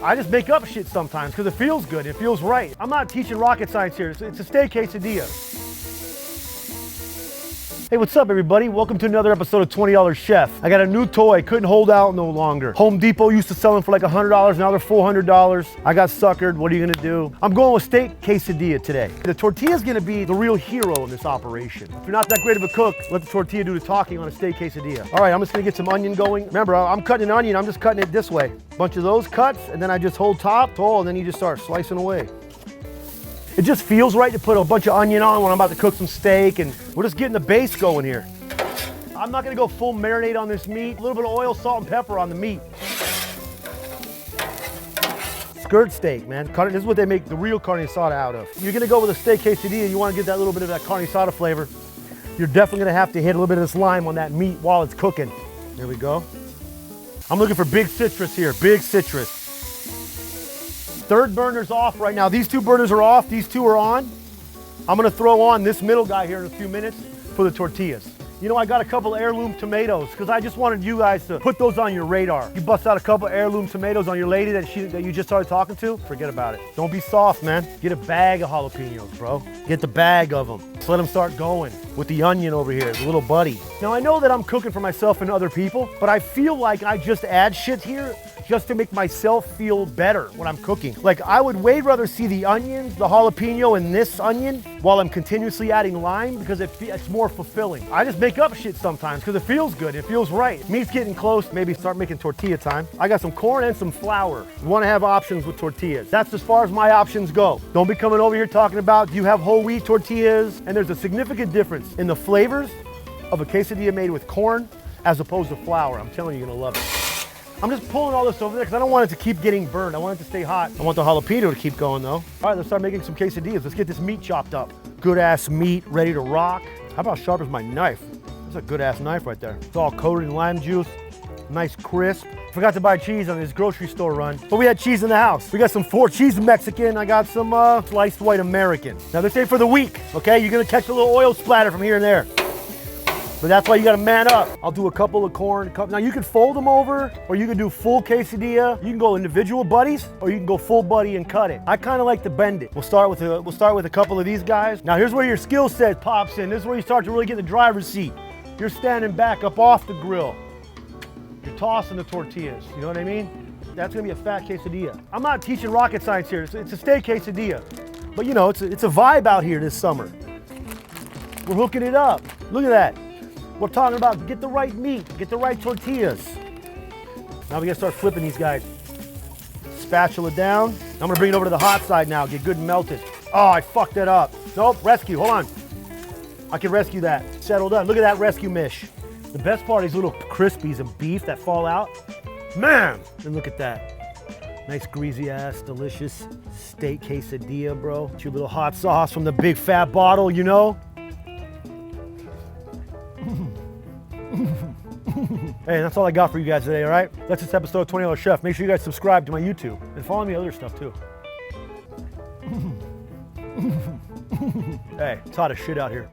I just make up shit sometimes because it feels good. It feels right. I'm not teaching rocket science here. It's a steak quesadilla. Hey, what's up, everybody? Welcome to another episode of $20 Chef. I got a new toy. Couldn't hold out no longer. Home Depot used to sell them for like $100. Now they're $400. I got suckered. What are you gonna do? I'm going with steak quesadilla today. The tortilla is gonna be the real hero in this operation. If you're not that great of a cook, let the tortilla do the talking on a steak quesadilla. All right, I'm just gonna get some onion going. Remember, I'm cutting an onion. I'm just cutting it this way. Bunch of those cuts, and then I just hold top, and then you just start slicing away. It just feels right to put a bunch of onion on when I'm about to cook some steak, and we're just getting the base going here. I'm not gonna go full marinade on this meat. A little bit of oil, salt, and pepper on the meat. Skirt steak, man. This is what they make the real carne asada out of. You're gonna go with a steak quesadilla, you wanna get that little bit of that carne asada flavor. You're definitely gonna have to hit a little bit of this lime on that meat while it's cooking. There we go. I'm looking for big citrus here, big citrus. Third burner's off right now. These two burners are off, these two are on. I'm gonna throw on this middle guy here in a few minutes for the tortillas. You know, I got a couple heirloom tomatoes because I just wanted you guys to put those on your radar. You bust out a couple heirloom tomatoes on your lady that you just started talking to, forget about it. Don't be soft, man. Get a bag of jalapenos, bro. Get the bag of them. Just let them start going with the onion over here, the little buddy. Now, I know that I'm cooking for myself and other people, but I feel like I just add shit here just to make myself feel better when I'm cooking. Like, I would way rather see the onions, the jalapeno, and this onion while I'm continuously adding lime because it's more fulfilling. I just make up shit sometimes because it feels good, it feels right. Meat's getting close, maybe start making tortilla time. I got some corn and some flour. You wanna have options with tortillas. That's as far as my options go. Don't be coming over here talking about, do you have whole wheat tortillas? And there's a significant difference in the flavors of a quesadilla made with corn as opposed to flour. I'm telling you, you're gonna love it. I'm just pulling all this over there because I don't want it to keep getting burned. I want it to stay hot. I want the jalapeno to keep going though. All right, let's start making some quesadillas. Let's get this meat chopped up. Good ass meat, ready to rock. How about sharp as my knife? That's a good ass knife right there. It's all coated in lime juice, nice crisp. Forgot to buy cheese on this grocery store run, but we had cheese in the house. We got some 4 cheese Mexican. I got some sliced white American. Now this ain't for the weak, okay? You're gonna catch a little oil splatter from here and there. But that's why you gotta man up. I'll do a couple of corn. Now you can fold them over, or you can do full quesadilla. You can go individual buddies, or you can go full buddy and cut it. I kind of like to bend it. We'll start with a couple of these guys. Now here's where your skill set pops in. This is where you start to really get in the driver's seat. You're standing back up off the grill. You're tossing the tortillas. You know what I mean? That's gonna be a fat quesadilla. I'm not teaching rocket science here. It's a steak quesadilla. But you know, it's a vibe out here this summer. We're hooking it up. Look at that. We're talking about get the right meat, get the right tortillas. Now we gotta start flipping these guys. Spatula down. I'm gonna bring it over to the hot side now, get good and melted. Oh, I fucked that up. Nope, rescue, hold on. I can rescue that, settled up. Look at that rescue mish. The best part is little crispies of beef that fall out. Man, and look at that. Nice greasy ass, delicious steak quesadilla, bro. With your little hot sauce from the big fat bottle, you know? Hey, that's all I got for you guys today, all right? That's this episode of $20 Chef. Make sure you guys subscribe to my YouTube and follow me on other stuff too. Hey, it's hot as shit out here.